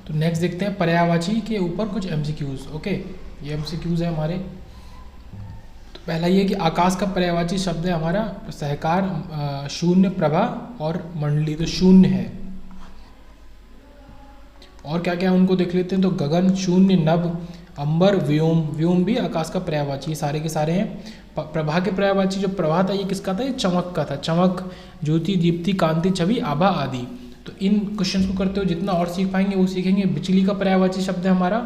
तो नेक्स्ट देखते हैं पर्यायवाची के ऊपर कुछ एमसीक्यूज। ओके, ये एमसीक्यूज है हमारे। तो पहला ये कि आकाश का पर्यायवाची शब्द है हमारा सहकार, शून्य, प्रभा और मंडली। तो शून्य है। और क्या क्या उनको देख लेते हैं। तो गगन, शून्य, नभ, अंबर, व्योम। व्योम भी आकाश का पर्यायवाची, ये सारे के सारे हैं। प्रभा के पर्यायवाची जो प्रभा था ये किसका था, ये चमक का था। चमक, ज्योति, दीप्ति, कांति, छवि, आभा आदि। तो इन क्वेश्चंस को करते हुए जितना और सीख पाएंगे वो सीखेंगे। बिजली का पर्यायवाची शब्द है हमारा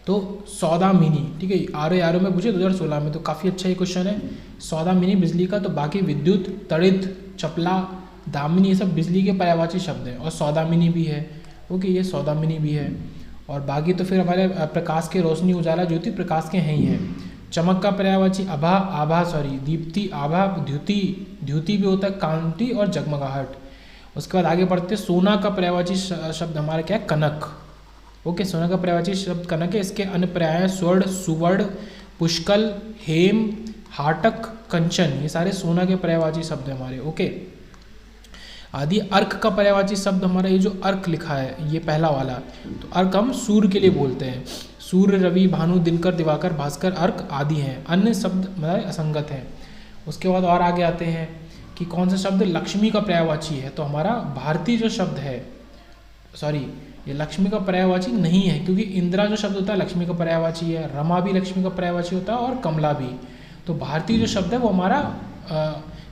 तो सौदामिनी। ठीक है, आर में पूछे 2016 में, तो काफ़ी अच्छा ये क्वेश्चन है। सौदामिनी बिजली का। तो बाकी विद्युत, तड़ित, चपला, दामिनी, ये सब बिजली के पर्यायवाची शब्द हैं। और सौदामिनी भी है। ओके, ये सौदामिनी भी है। और बाकी तो फिर हमारे प्रकाश के, रोशनी, उजाला, ज्योति, प्रकाश के हैं ही है। चमक का पर्यायवाची दीप्ति, आभा, द्युति, द्युति भी होता है, कांति और जगमगाहट। उसके बाद आगे बढ़ते हैं। सोना का पर्यायवाची शब्द हमारा क्या है, कनक। ओके, सोना का पर्यायवाची शब्द कनक है। इसके अन्य पर्याय हैं स्वर्ण, सुवर्ण, पुष्कल, हेम, हाटक, कंचन। ये सारे सोना के पर्यायवाची शब्द हैं हमारे। ओके, आदि। अर्क का पर्यायवाची शब्द हमारा ये जो अर्क लिखा है ये पहला वाला, तो अर्क हम सूर्य के लिए बोलते हैं। सूर्य, रवि, भानु, दिनकर, दिवाकर, भास्कर, अर्क आदि हैं। अन्य शब्द हमारे असंगत हैं। उसके बाद और आगे आते हैं कि कौन सा शब्द लक्ष्मी का पर्यायवाची है। तो हमारा भारती जो शब्द है, सॉरी, ये लक्ष्मी का पर्यायवाची नहीं है, क्योंकि इंदिरा जो शब्द होता है लक्ष्मी का पर्यायवाची है, रमा भी लक्ष्मी का पर्यायवाची होता है और कमला भी। तो भारती जो शब्द है वो हमारा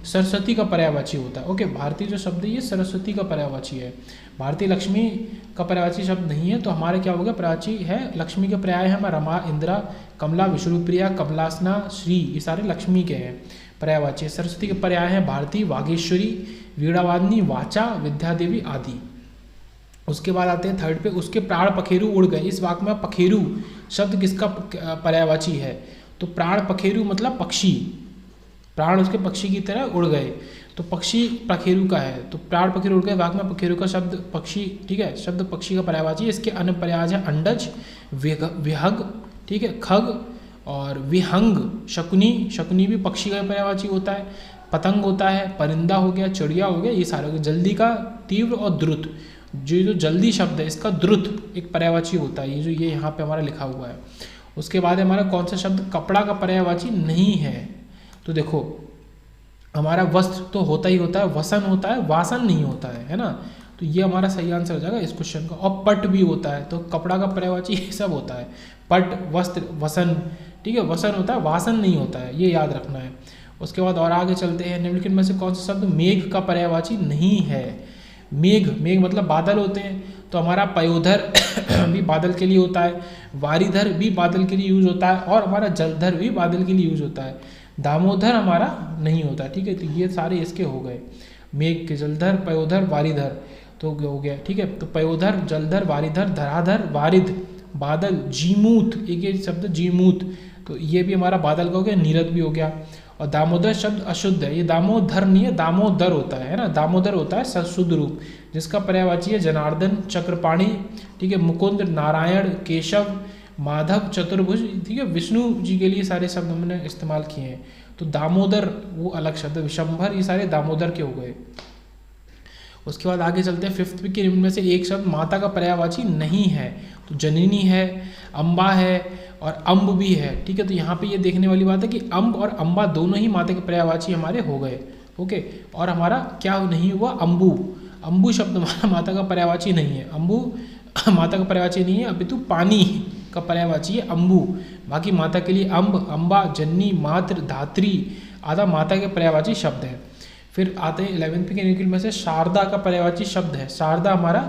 सरस्वती का पर्यायवाची होता है। ओके, भारतीय जो शब्द है ये सरस्वती का पर्यायवाची है। भारतीय लक्ष्मी का पर्यायवाची शब्द नहीं है। तो हमारे क्या हो गया, पर्यायवाची है लक्ष्मी के पर्याय है हमारा रमा, इंदिरा, कमला, विष्णुप्रिया, कमलासना, श्री, ये सारे लक्ष्मी के हैं पर्यायवाची। सरस्वती के पर्याय हैं भारती, वागेश्वरी, वीणावादिनी, वाचा, विद्यादेवी आदि। उसके बाद आते हैं थर्ड पे, उसके प्राण पखेरु उड़ गए। इस वाक्य में पखेरु शब्द किसका पर्यायवाची है। तो प्राण पखेरु मतलब पक्षी, प्राण उसके पक्षी की तरह उड़ गए, तो पक्षी पखेरु का है। तो प्राण पखेरु उड़ गए, वाक्य में पखेरु का शब्द पक्षी, ठीक है, शब्द पक्षी का पर्यायवाची है। इसके अन्य पर्याय है अंडज, विहग, ठीक है, खग और विहंग, शकुनी, शकुनी भी पक्षी का पर्यायवाची होता है। पतंग होता है, परिंदा हो गया, चिड़िया हो गया, ये सारे हो गए। जल्दी का, तीव्र और द्रुत, जो जल्दी शब्द है इसका द्रुत एक पर्यायवाची होता है, ये जो ये यहाँ पे हमारा लिखा हुआ है। उसके बाद हमारा कौन सा शब्द कपड़ा का पर्यायवाची नहीं है। तो देखो हमारा वस्त्र तो होता ही होता है, वसन होता है, वासन नहीं होता है ना। तो ये हमारा सही आंसर हो जाएगा इस क्वेश्चन का। और पट भी होता है, तो कपड़ा का पर्यायवाची ये सब होता है, पट, वस्त्र, वसन, ठीक है, वसन होता है, वासन नहीं होता है, ये याद रखना है। उसके बाद और आगे चलते हैं। निम्नलिखित में से कौन सा शब्द मेघ का पर्यायवाची नहीं है। मेघ, मेघ मतलब बादल होते हैं, तो हमारा पयोधर भी बादल के लिए होता है, वारीधर भी बादल के लिए यूज होता है, और हमारा जलधर भी बादल के लिए यूज होता है। दामोदर हमारा नहीं होता, ठीक है। तो ये सारे इसके हो गए, मेघ के, जलधर, पयोधर, वारीधर, तो हो गया, ठीक है। तो पयोधर, जलधर, वारीधर, धराधर, वारिध, बादल, जीमूत, एक ये शब्द जीमूत, तो ये भी हमारा बादल का हो गया, नीरद भी हो गया। और दामोदर शब्द अशुद्ध है, ये दामोदर नहीं है, दामोदर होता है ना, दामोदर होता है शुद्ध रूप, जिसका पर्यायवाची है जनार्दन, चक्रपाणी, ठीक है, मुकुंद, नारायण, केशव, माधव, चतुर्भुज, ठीक है, विष्णु जी के लिए सारे शब्द हमने इस्तेमाल किए हैं। तो दामोदर वो अलग शब्द, विशंभर, ये सारे दामोदर के हो गए। उसके बाद आगे चलते हैं। फिफ्थ के इनमें से एक शब्द माता का पर्यायवाची नहीं है। तो जननी है, अम्बा है और अम्ब भी है, ठीक है। तो यहाँ पे ये देखने वाली बात है कि अम्ब और अम्बा दोनों ही माता के पर्यायवाची हमारे हो गए। ओके, और हमारा क्या नहीं हुआ, अम्बू, अम्बू शब्द हमारा माता का पर्यायवाची नहीं है। अम्बू माता का पर्यायवाची नहीं है, अपितु पानी का पर्यायवाची है अम्बू। बाकी माता के लिए अम्ब, अम्बा, जननी, मातृ, धात्री आदि माता के पर्यायवाची शब्द हैं। फिर आते हैं 11th के में से शारदा का पर्यायवाची शब्द है। शारदा हमारा,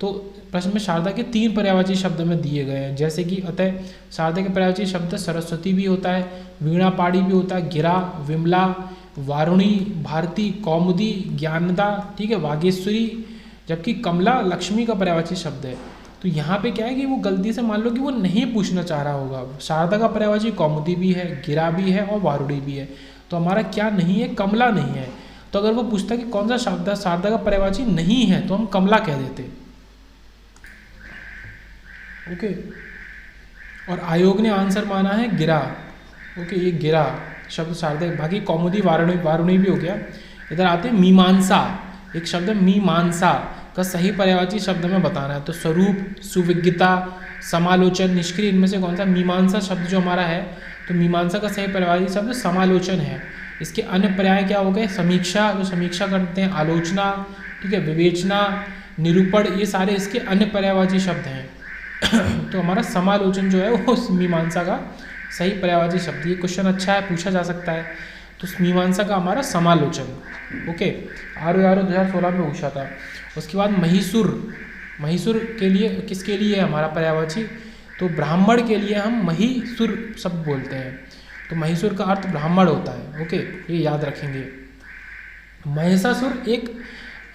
तो प्रश्न में शारदा के 3 पर्यायवाची शब्द में दिए गए हैं, जैसे कि अतः शारदा के पर्यायवाची शब्द सरस्वती भी होता है, वीणा पाड़ी भी होता है, गिरा, विमला, वारुणी, भारती, कौमुदी, ज्ञानदा, ठीक है, वागेश्वरी, जबकि कमला लक्ष्मी का पर्यायवाची शब्द है। तो यहाँ पे क्या है कि वो गलती से मान लो कि वो नहीं पूछना चाह रहा होगा। शारदा का पर्यायवाची कौमुदी भी है, गिरा भी है और वारुणी भी है। तो हमारा क्या नहीं है, कमला नहीं है। तो अगर वो पूछता कि कौन सा शब्द शारदा का पर्यायवाची नहीं है, तो हम कमला कह देते। ओके, और आयोग ने आंसर माना है गिरा। ओके, ये गिरा शब्द शारदा, बाकी कौमुदी, वारुणी भी हो गया। इधर आते हैं मीमांसा, एक शब्द है मीमांसा का का सही पर्यायवाची शब्द में बताना है। तो स्वरूप, सुविज्ञता, समालोचन, निष्क्रिय, इनमें से कौन सा? मीमांसा शब्द जो हमारा है, तो मीमांसा का सही पर्यायवाची शब्द समालोचन है। इसके अन्य पर्याय क्या हो गए? समीक्षा, जो समीक्षा करते हैं, आलोचना, ठीक है, विवेचना, निरूपण, ये सारे इसके अन्य पर्यायवाची शब्द हैं। तो हमारा समालोचन जो है वो मीमांसा का सही पर्यायवाची शब्द। ये क्वेश्चन अच्छा है, पूछा जा सकता है। तो मीमांसा का हमारा समालोचन। ओके, RO 2016 में पूछा था। उसके बाद महिषुर, महिषुर के लिए किसके लिए है हमारा पर्यायवाची? तो ब्राह्मण के लिए हम महिषुर शब्द बोलते हैं। तो महिषुर का अर्थ ब्राह्मण होता है। ओके, ये याद रखेंगे। महिषासुर एक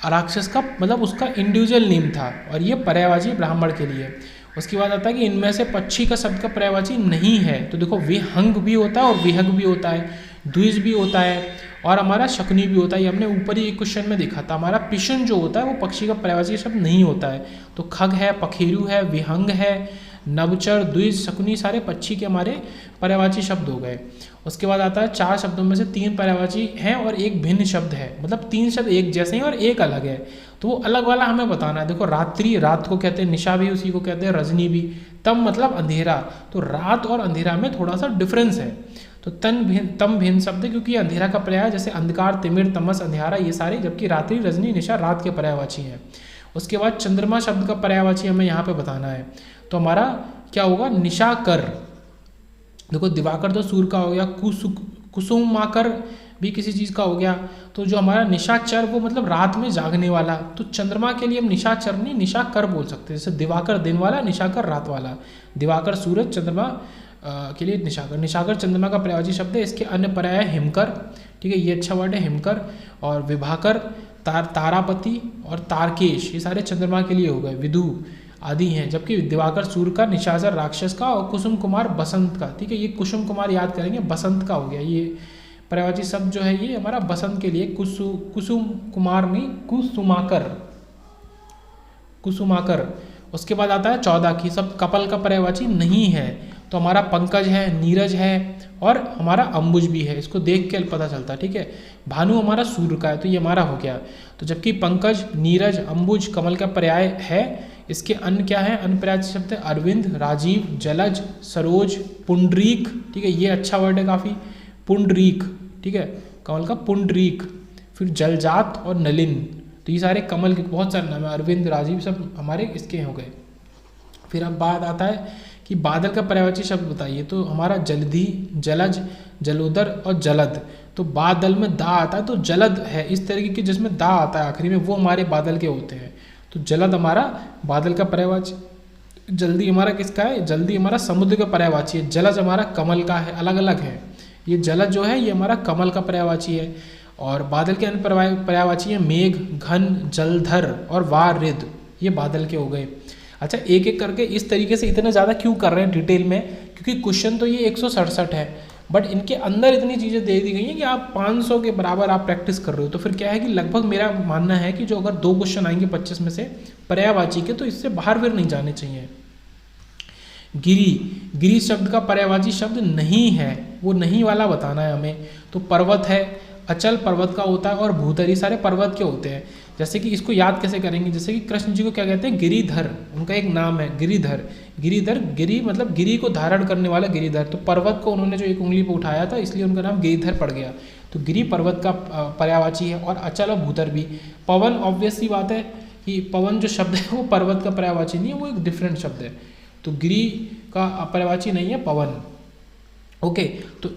राक्षस का मतलब उसका इंडिविजुअल नेम था और ये पर्यायवाची ब्राह्मण के लिए। उसके बाद आता है कि इनमें से पक्षी का शब्द का पर्यायवाची नहीं है। तो देखो विहंग भी होता है और विहग भी होता है, द्विज भी होता है और हमारा शकुनी भी होता है। ये हमने ऊपर ही एक क्वेश्चन में देखा था। हमारा पिशन जो होता है वो पक्षी का पर्यायवाची शब्द नहीं होता है। तो खग है, पखेरु है, विहंग है, नवचर, द्विज, शकुनी सारे पक्षी के हमारे पर्यायवाची शब्द हो गए। उसके बाद आता है 4 शब्दों में से 3 पर्यायवाची हैं और एक भिन्न शब्द है। मतलब 3 शब्द एक जैसे हैं और एक अलग है, तो वो अलग वाला हमें बताना है। देखो रात्रि, रात को कहते हैं, निशा भी उसी को कहते हैं, रजनी भी, तम मतलब अंधेरा। तो रात और अंधेरा में थोड़ा सा डिफरेंस है। तो तम भिन्न शब्द है क्योंकि अंधेरा का पर्याय जैसे अंधकार, तिमिर, तमस, अंधियारा ये सारे, जबकि रात्रि, रजनी, निशा रात के पर्यायवाची हैं। उसके बाद चंद्रमा शब्द का पर्यायवाची हमें यहाँ पे बताना है। तो हमारा क्या होगा? निशाकर। देखो दिवाकर तो सूर्य का हो गया, कुसुमाकर भी किसी चीज़ का हो गया। तो जो हमारा निशाचर वो मतलब रात में जागने वाला। तो चंद्रमा के लिए हम निशाचर नहीं निशाकर बोल सकते हैं। जैसे दिवाकर दिन वाला, निशाकर रात वाला। दिवाकर सूरज, चंद्रमा के लिए निशाकर। निशाकर चंद्रमा का पर्यायवाची शब्द है। इसके अन्य पर्याय हिमकर, ठीक है, ये अच्छा वर्ड है हिमकर। और विभाकर, तारापति और तारकेश, ये सारे चंद्रमा के लिए हो गए। विदु आदि हैं। जबकि दिवाकर सूर्य का, निशाचर राक्षस का और कुसुम कुमार बसंत का। ठीक है, ये कुसुम कुमार याद करेंगे, बसंत का हो गया। ये पर्यायवाची शब्द जो है ये हमारा बसंत के लिए। कुसुम कुमार नहीं, कुसुमाकर, कुसुमाकर। उसके बाद आता है 14 की शब्द कपल का पर्यायवाची नहीं है। तो हमारा पंकज है, नीरज है और हमारा अंबुज भी है। इसको देख के पता चलता है। ठीक है, भानु हमारा सूर्य का है, तो ये हमारा हो गया। तो जबकि पंकज, नीरज, अंबुज कमल का पर्याय है। इसके अन्य क्या है? अन्य पर्यायवाची शब्द है अरविंद, राजीव, जलज, सरोज, पुंडरीक। ठीक है, ये अच्छा वर्ड है काफ़ी, पुंडरीक। ठीक है, कमल का पुंडरीक। फिर जलजात और नलिन, तो ये सारे कमल के बहुत सारे नाम है। अरविंद, राजीव सब हमारे इसके हो गए। फिर अब बात आता है कि बादल का पर्यायवाची शब्द बताइए। तो हमारा जलधि, जलज, जलोदर और जलद। तो बादल में दा आता है, तो जलद है इस तरीके के जिसमें दा आता है आखिरी में, वो हमारे बादल के होते हैं। तो जलद हमारा बादल का पर्यायवाची। जल्दी हमारा किसका है? जल्दी हमारा समुद्र का पर्यायवाची है। जलज हमारा कमल का है, अलग अलग है। ये जलज जो है ये हमारा कमल का पर्यायवाची है। और बादल के अन्य पर्यायवाची है मेघ, घन, जलधर और वारिद, ये बादल के हो गए। अच्छा, एक एक करके इस तरीके से इतने ज़्यादा क्यों कर रहे हैं डिटेल में? क्योंकि क्वेश्चन तो ये 167 है, बट इनके अंदर इतनी चीज़ें दे दी गई हैं कि आप 500 के बराबर आप प्रैक्टिस कर रहे हो। तो फिर क्या है कि लगभग मेरा मानना है कि जो अगर 2 क्वेश्चन आएंगे 25 में से पर्यायवाची के, तो इससे बाहर फिर नहीं जाने चाहिए। गिरी, गिरी शब्द का पर्यायवाची शब्द नहीं है, वो नहीं वाला बताना है हमें। तो पर्वत है, अचल पर्वत का होता है और भूधर, सारे पर्वत के होते हैं। जैसे कि इसको याद कैसे करेंगे? जैसे कि कृष्ण जी को क्या कहते हैं? गिरिधर, उनका एक नाम है गिरिधर। गिरिधर, गिरी मतलब गिरी को धारण करने वाला गिरिधर। तो पर्वत को उन्होंने जो एक उंगली पर उठाया था इसलिए उनका नाम गिरिधर पड़ गया। तो गिरी पर्वत का पर्यायवाची है। और अचल और भूधर भी। पवन, ऑब्वियस सी बात है कि पवन जो शब्द है वो पर्वत का पर्यायवाची नहीं है, वो एक डिफरेंट शब्द है। तो गिरी का पर्यायवाची नहीं है पवन। ओके, तो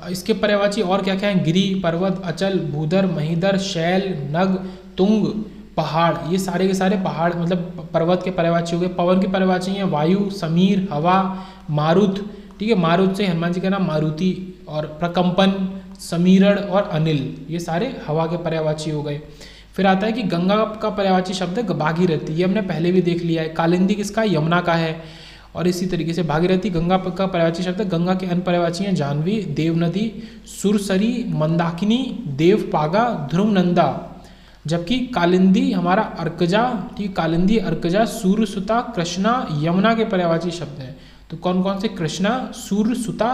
इसके पर्यायवाची और क्या क्या है? गिरी, पर्वत, अचल, भूधर, महीधर, शैल, नग, तुंग, पहाड़, ये सारे के सारे पहाड़ मतलब पर्वत के पर्यायवाची हो गए। पवन के पर्यायवाची हैं वायु, समीर, हवा, मारुत। ठीक है, मारुत से हनुमान जी का नाम मारुति। और प्रकंपन, समीरण और अनिल, ये सारे हवा के पर्यायवाची हो गए। फिर आता है कि गंगा का पर्यायवाची शब्द है भागीरथी, ये हमने पहले भी देख लिया है। कालिंदी किसका? यमुना का है। और इसी तरीके से भागीरथी गंगा का पर्यायवाची शब्द है। गंगा के अन्य पर्यायवाची हैं जाह्नवी, देवनदी, सुरसरी, मंदाकिनी, देवपागा, ध्रुवनंदा। जबकि कालिंदी हमारा अर्कजा, ठीक, कालिंदी, अर्कजा, सूर्यसुता, कृष्णा, यमुना के पर्यायवाची शब्द हैं। तो कौन कौन से? कृष्णा, सूर्यसुता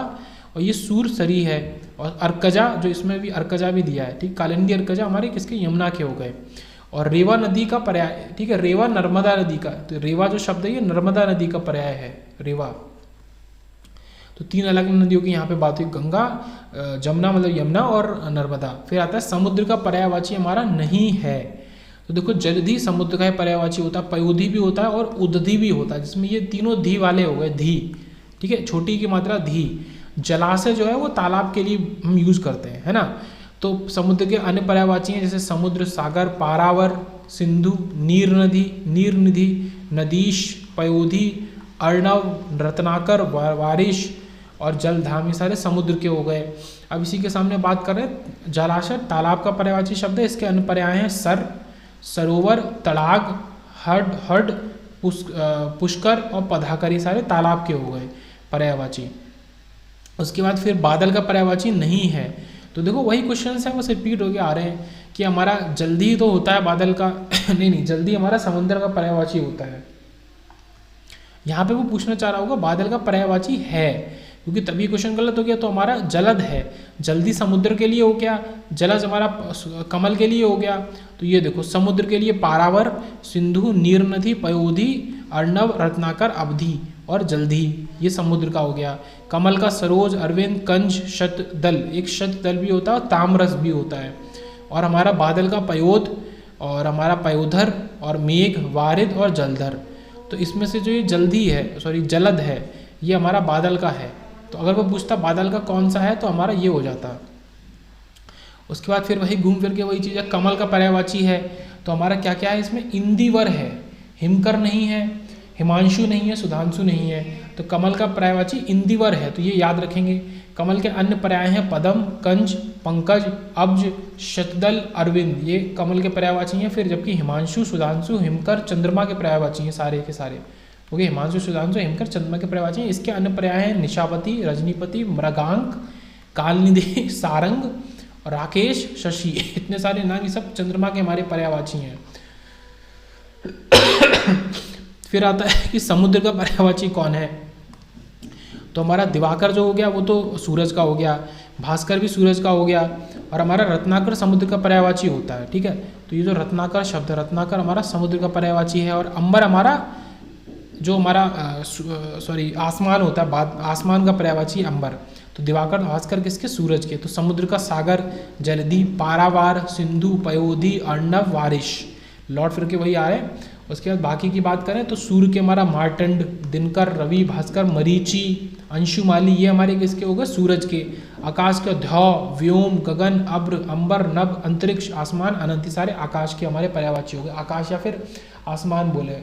और ये सूरसरी है। और अर्कजा, जो इसमें भी अर्कजा भी दिया है। ठीक, कालिंदी, अर्कजा हमारे किसके? यमुना के हो गए। और रेवा नदी का पर्याय, ठीक है, रेवा नर्मदा नदी का, तो रेवा जो शब्द है ये नर्मदा नदी का पर्याय है, रेवा। तो 3 अलग नदियों की यहाँ पे बात हुई, गंगा, जमुना मतलब यमुना और नर्मदा। फिर आता है समुद्र का पर्यायवाची हमारा नहीं है। तो देखो जलधि समुद्र का पर्यायवाची होता है, पयोधि भी होता है और उदधि भी होता है, जिसमें ये तीनों धी वाले हो गए, धी, ठीक है, छोटी की मात्रा धी। जलाशय जो है वो तालाब के लिए हम यूज करते हैं, है ना। तो समुद्र के अन्य पर्यायवाची हैं जैसे समुद्र, सागर, पारावर, सिंधु, नीर नदी, नीर निधि, नदीश, पयोधि, अर्णव, रत्नाकर, वारिश और जलधाम, ये सारे समुद्र के हो गए। अब इसी के सामने बात कर रहे हैं जलाशय, तालाब का पर्यायवाची शब्द है, इसके अन्य पर्याय हैं सर, सरोवर, तड़ाग, हड, पुष्कर और पधाकर, ये सारे तालाब के हो गए पर्यायवाची। उसके बाद फिर बादल का पर्यायवाची नहीं है। तो देखो वही क्वेश्चन है, वो रिपीट होके आ रहे हैं कि हमारा जल्दी तो होता है बादल का नहीं, जल्दी हमारा समुद्र का पर्यायवाची होता है। यहाँ पे वो पूछना चाह रहा होगा बादल का पर्यायवाची है, क्योंकि तभी क्वेश्चन गलत हो गया। तो हमारा जलद है, जल्दी समुद्र के लिए हो गया, जलज हमारा कमल के लिए हो गया। तो ये देखो समुद्र के लिए पारावर, सिंधु, नीर नदी, पयोधि, अर्णव, रत्नाकर, अवधि और जल्दी, ये समुद्र का हो गया। कमल का सरोज, अरविंद, कंज, शतदल, एक शतदल भी होता है और ताम्रस भी होता है। और हमारा बादल का पयोध और हमारा पयोधर और मेघ, वारिद और जलधर। तो इसमें से जो ये जल्दी है, सॉरी जलद है, ये हमारा बादल का है। तो अगर वो पूछता बादल का कौन सा है तो हमारा ये हो जाता। उसके बाद फिर वही घूम फिर के वही चीज़ है, कमल का पर्यायवाची है। तो हमारा क्या क्या है इसमें, इंदिवर है, हिमकर नहीं है, हिमांशु नहीं है, सुधांशु नहीं है। तो कमल का पर्यायवाची इंदिवर है, तो ये याद रखेंगे। कमल के अन्य पर्याय हैं पदम, कंज, पंकज, अब्ज, शतदल, अरविंद, ये कमल के पर्यायवाची हैं। फिर जबकि हिमांशु, सुधांशु, हिमकर, चंद्रमा के पर्यायवाची हैं सारे के सारे। ओके, हिमांशु, सुधांशु, हिमकर, चंद्रमा के पर्यायवाची हैं। इसके अन्य पर्याय हैं निशापति, रजनीपति, मृगांक, कालनिधि, सारंग, राकेश, शशि, इतने सारे नाम, ये सब चंद्रमा के हमारे पर्यायवाची हैं। फिर आता है कि समुद्र का पर्यायवाची कौन है। तो हमारा दिवाकर जो हो गया वो तो सूरज का हो गया, भास्कर भी सूरज का हो गया, और हमारा रत्नाकर समुद्र का पर्यायवाची होता है, ठीक है। तो ये जो रत्नाकर शब्द है, रत्नाकर हमारा समुद्र का पर्यायवाची है। और अंबर हमारा जो हमारा आसमान होता है, आसमान का पर्यायवाची अंबर। तो दिवाकर, भास्कर किसके, सूरज के। तो समुद्र का सागर, जलधि, पारावार, सिंधु, पयोधि, अर्णव, वारिश, लौट फिर के वही आ रहे हैं। उसके बाद बाकी की बात करें तो सूर्य के हमारा मार्तंड, दिनकर, रवि, भास्कर, मरीचि, अंशुमाली, ये हमारे किसके हो गए, सूरज के। आकाश के ध्रुव, व्योम, गगन, अब्र, अंबर, नभ, अंतरिक्ष, आसमान, अनंत, सारे आकाश के हमारे पर्यायवाची हो गए, आकाश या फिर आसमान बोले।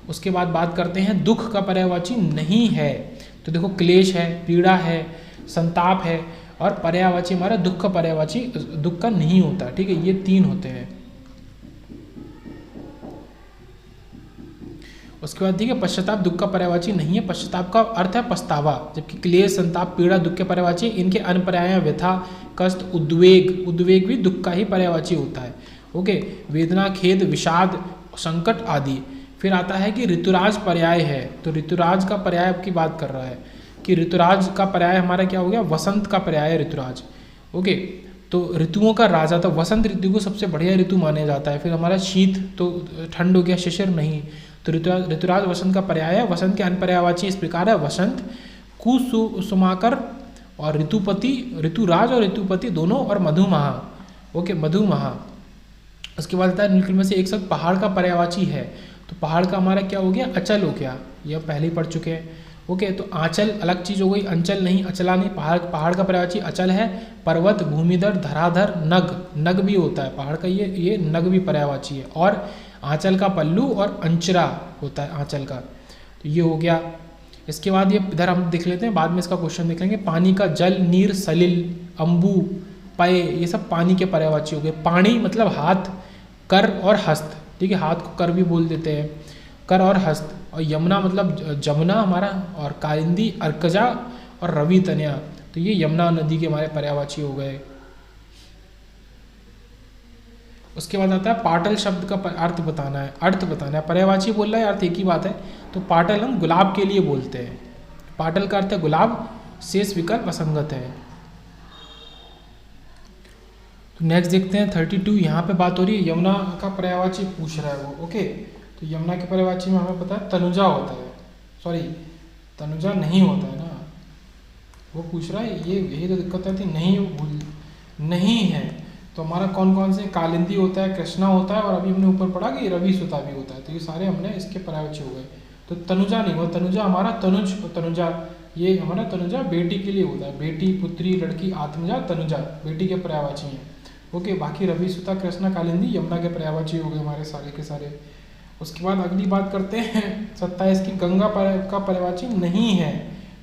उसके बाद बात करते हैं दुख का पर्यायवाची नहीं है। तो देखो क्लेश है, पीड़ा है, संताप है, और पर्यायवाची हमारा दुख का पर्यायवाची दुख का नहीं होता, ठीक है। ये 3 होते हैं। उसके बाद देखिए पश्चाताप दुख का पर्यायवाची नहीं है। पश्चाताप का अर्थ है पछतावा, जबकि क्लेश, संताप, पीड़ा दुख के पर्यायवाची। इनके अन्य पर्याय हैं व्यथा, कष्ट, उद्वेग, उद्वेग भी दुख का ही पर्यायवाची होता है। ओके, वेदना, खेद, विषाद, संकट आदि। फिर आता है कि ऋतुराज पर्याय है। तो ऋतुराज का पर्याय की बात कर रहा है कि ऋतुराज का पर्याय हमारा क्या हो गया, वसंत का पर्याय है ऋतुराज। ओके, तो ऋतुओं का राजा, तो वसंत ऋतु को सबसे बढ़िया ऋतु माना जाता है। फिर हमारा शीत, तो ठंड हो गया, शिशिर नहीं। तो ऋतुराज वसंत का पर्याय है। वसंत के अन्य पर्यायवाची इस प्रकार है, वसंत, कुसुमाकर और ऋतुपति, ऋतुराज और ऋतुपति दोनों, और मधुमहा। ओके, मधुमहा। उसके बाद आता है निम्नलिखित में से एक शब्द पहाड़ का पर्यायवाची है। तो पहाड़ का हमारा क्या हो गया, अचल हो गया, यह पहले ही पढ़ चुके हैं। ओके, तो आंचल अलग चीज हो गई, अंचल नहीं, अचला नहीं। पहाड़ का पर्यायवाची अचल है। पर्वत, भूमिधर, धराधर, नग, नग भी होता है पहाड़ का, ये नग भी पर्यायवाची है। और आंचल का पल्लू और अंचरा होता है आंचल का। तो ये हो गया। इसके बाद ये इधर हम देख लेते हैं, बाद में इसका क्वेश्चन देख लेंगे। पानी का जल, नीर, सलिल, अम्बु, पय, ये सब पानी के पर्यायवाची हो गए। पानी मतलब हाथ, कर और हस्त, ठीक है, हाथ को कर भी बोल देते हैं, कर और हस्त। और यमुना मतलब जमुना हमारा, और कालिंदी, अर्कजा और रवि तनया, तो ये यमुना नदी के हमारे पर्यायवाची हो गए। उसके बाद आता है पाटल शब्द का अर्थ बताना है। पर्यायवाची बोल रहा है, अर्थ एक ही बात है। तो पाटल हम गुलाब के लिए बोलते हैं। पाटल का अर्थ है गुलाब, शेष विकल्प असंगत है। तो नेक्स्ट देखते हैं 32। यहाँ पे बात हो रही है यमुना का पर्यायवाची पूछ रहा है वो। ओके, तो यमुना के पर्यायवाची में हमें पता है तनुजा होता है, सॉरी तनुजा नहीं होता है ना, वो पूछ रहा है, ये यही तो दिक्कत आती है, नहीं भूल नहीं है। तो हमारा कौन कौन से, कालिंदी होता है, कृष्णा होता है, और अभी हमने ऊपर पढ़ा कि रवि सुता भी होता है। तो ये सारे हमने इसके पर्यायवाची हो गए। तो तनुजा नहीं हुआ, तनुजा हमारा तनुज और तनुजा, ये हमारा तनुजा बेटी के लिए होता है, बेटी, पुत्री, लड़की, आत्मजा, तनुजा बेटी के पर्यायवाची हैं। ओके, बाकी रवि सुता, कृष्णा, कालिंदी यमुना के पर्यायवाची हो गए हमारे सारे के सारे। उसके बाद अगली बात करते हैं 27 की, गंगा का पर्यायवाची नहीं है।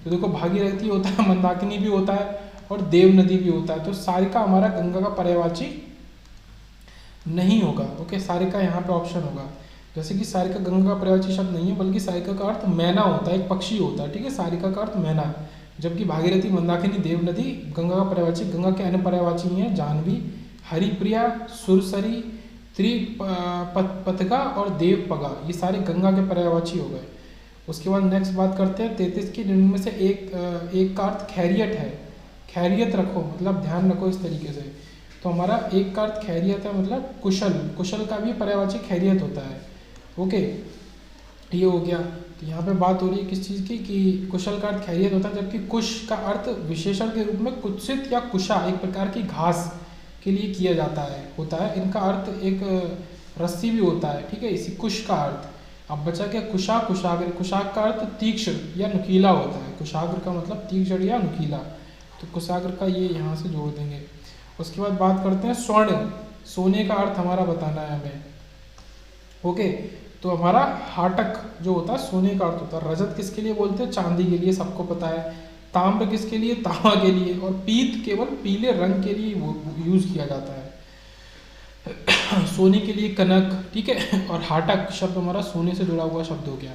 तो देखो भागीरथी होता है, मंदाकिनी भी होता है, और देव नदी भी होता है। तो सारिका हमारा गंगा का पर्यायवाची नहीं होगा। ओके, सारिका यहाँ पे ऑप्शन होगा। जैसे कि सारिका गंगा का पर्यायवाची शब्द नहीं है, बल्कि सारिका का अर्थ मैना होता है, एक पक्षी होता है। ठीक है, सारिका का अर्थ मैना, जबकि भागीरथी, मंदाकिनी, देव नदी गंगा का पर्यायवाची। गंगा के अन्य पर्यायवाची हैं जाह्नवी, हरिप्रिया, सुरसरी, त्रिपथगा और देवपगा, ये सारे गंगा के पर्यायवाची हो गए। उसके बाद नेक्स्ट बात करते हैं 33 की, निम्न में से एक का अर्थ खैरियत है। खैरियत रखो, मतलब ध्यान रखो इस तरीके से। तो हमारा एक का अर्थ खैरियत है, मतलब कुशल, कुशल का भी पर्यायवाची खैरियत होता है। ओके, ये हो गया। तो यहाँ पे बात हो रही है किस चीज़ की, कि कुशल का अर्थ खैरियत होता है, जबकि कुश का अर्थ विशेषण के रूप में कुत्सित या कुशा, एक प्रकार की घास के लिए किया जाता है, होता है। इनका अर्थ एक रस्सी भी होता है। ठीक है, इसी कुश का अर्थ। अब बचा क्या, कुशा, कुशाग्र। कुशाग्र का अर्थ तीक्ष्ण या नुकीला होता है, कुशाग्र का मतलब तीक्ष्ण या नुकीला। तो कुशाग्र का ये यहाँ से जोड़ देंगे। उसके बाद बात करते हैं स्वर्ण, सोने का अर्थ हमारा बताना है हमें। ओके, तो हमारा हाटक जो होता है सोने का अर्थ होता है। रजत किसके लिए बोलते हैं, चांदी के लिए, सबको पता है। ताम्र किसके लिए, तांबा के लिए। और पीत केवल पीले रंग के लिए वो यूज किया जाता है, सोने के लिए कनक। ठीक है, और हाटक शब्द हमारा सोने से जुड़ा हुआ शब्द हो गया।